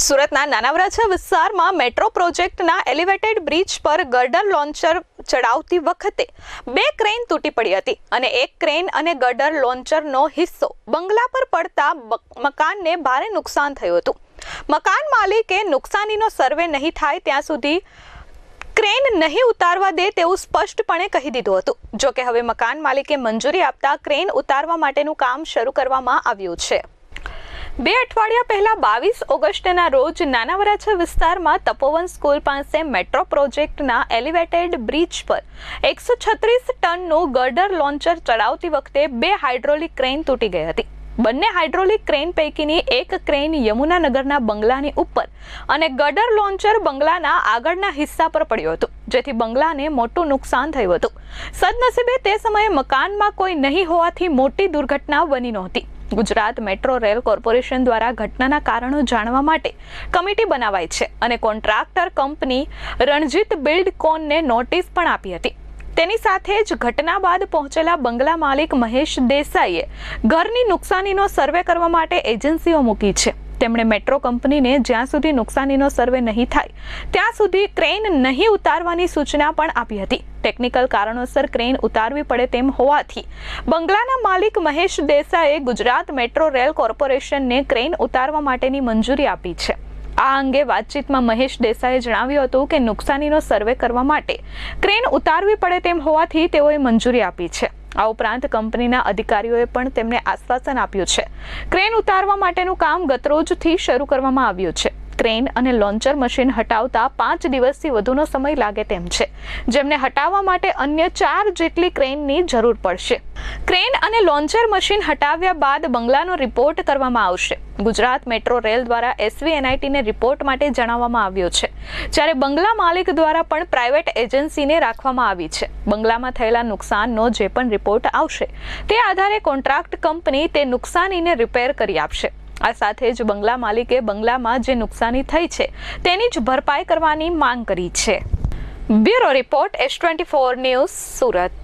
સુરતના નાના વરાછા વિસ્તારમાં મેટ્રો પ્રોજેક્ટના એલિવેટેડ બ્રિજ પર ગર્ડર લોન્ચર ચડાવતી વખતે બે ક્રેન તૂટી પડી હતી અને એક ક્રેન અને ગર્ડર લોન્ચરનો હિસ્સો બંગલા પર પડતા મકાનને ભારે નુકસાન થયું હતું. મકાન માલિકે નુકસાનીનો સર્વે નહીં થાય ત્યાં સુધી ક્રેન નહીં ઉતારવા દે તેવું સ્પષ્ટપણે કહી દીધું હતું. જો કે હવે મકાન માલિકે મંજૂરી આપતા ક્રેન ઉતારવા માટેનું કામ શરૂ કરવામાં આવ્યું છે. 2 અઠવાડિયા પહેલા 22 ઓગસ્ટના રોજ નાના વરાછા વિસ્તારમાં તપોવન સ્કૂલ પાસે મેટ્રો પ્રોજેક્ટના એલિવેટેડ બ્રિજ પર 136 ટનનું ગર્ડર લોન્ચર ચડાવતી વખતે 2 હાઇડ્રોલિક ક્રેન તૂટી ગઈ હતી. બંને હાઇડ્રોલિક ક્રેન પૈકીની એક ક્રેન યમુનાનગરના બંગલાની ઉપર અને ગર્ડર લોન્ચર બંગલાના આગળના હિસ્સા પર પડ્યું હતું, જેથી બંગલાને મોટું નુકસાન થયું હતું. સદનસીબે તે સમયે મકાનમાં કોઈ નહીં હોવાથી મોટી દુર્ઘટના બની નહોતી. ગુજરાત મેટ્રો રેલ કોર્પોરેશન દ્વારા ઘટનાના કારણો જાણવા માટે કમિટી બનાવાઈ છે અને કોન્ટ્રાક્ટર કંપની રણજીત બિલ્ડકોનને નોટિસ પણ આપી હતી. તેની સાથે જ ઘટના બાદ પહોંચેલા બંગલા માલિક મહેશ દેસાઈએ ઘરની નુકસાનીનો સર્વે કરવા માટે એજન્સીઓ મૂકી છે. તેમણે મેટ્રો કંપનીને જ્યાં સુધી નુકસાનીનો સર્વે નહીં થાય ત્યાં સુધી ક્રેન નહીં ઉતારવાની સૂચના પણ આપી હતી. ટેકનિકલ કારણોસર ક્રેન ઉતારવી પડે તેમ હોવાથી બંગલાના માલિક મહેશ દેસાઈએ ગુજરાત મેટ્રો રેલ કોર્પોરેશનને ક્રેન ઉતારવા માટેની મંજૂરી આપી છે. આ અંગે વાતચીતમાં મહેશ દેસાઈએ જણાવ્યું હતું કે નુકસાનીનો સર્વે કરવા માટે ક્રેન ઉતારવી પડે તેમ હોવાથી તેઓએ મંજૂરી આપી છે. આ ઉપરાંત કંપનીના અધિકારીઓએ પણ તેમને આશ્વાસન આપ્યું છે. ક્રેન ઉતારવા માટેનું કામ ગતરોજથી શરૂ કરવામાં આવ્યું છે. ક્રેન અને લોન્ચર મશીન હટાવતા 5 દિવસથી વધુનો સમય લાગે તેમ છે, જેમને હટાવવા માટે અન્ય 4 જેટલી ક્રેનની જરૂર પડશે. ક્રેન અને લોન્ચર મશીન હટાવ્યા બાદ બંગલાનો રિપોર્ટ કરવામાં આવશે. ગુજરાત મેટ્રો રેલ દ્વારા SVNITને રિપોર્ટ માટે જણાવવામાં આવ્યું છે, જ્યારે બંગલા માલિક દ્વારા પણ પ્રાઇવેટ એજન્સીને રાખવામાં આવી છે. બંગલામાં થયેલા નુકસાનનો જે પણ રિપોર્ટ આવશે તે આધારે કોન્ટ્રાક્ટ કંપની તે નુકસાનીને રિપેર કરી આપશે. આ સાથે જ બંગલા માલિકે બંગલામાં જે નુકસાની થઈ છે તેની જ ભરપાઈ કરવાની માંગ કરી છે. Bureau report S24 news, Surat.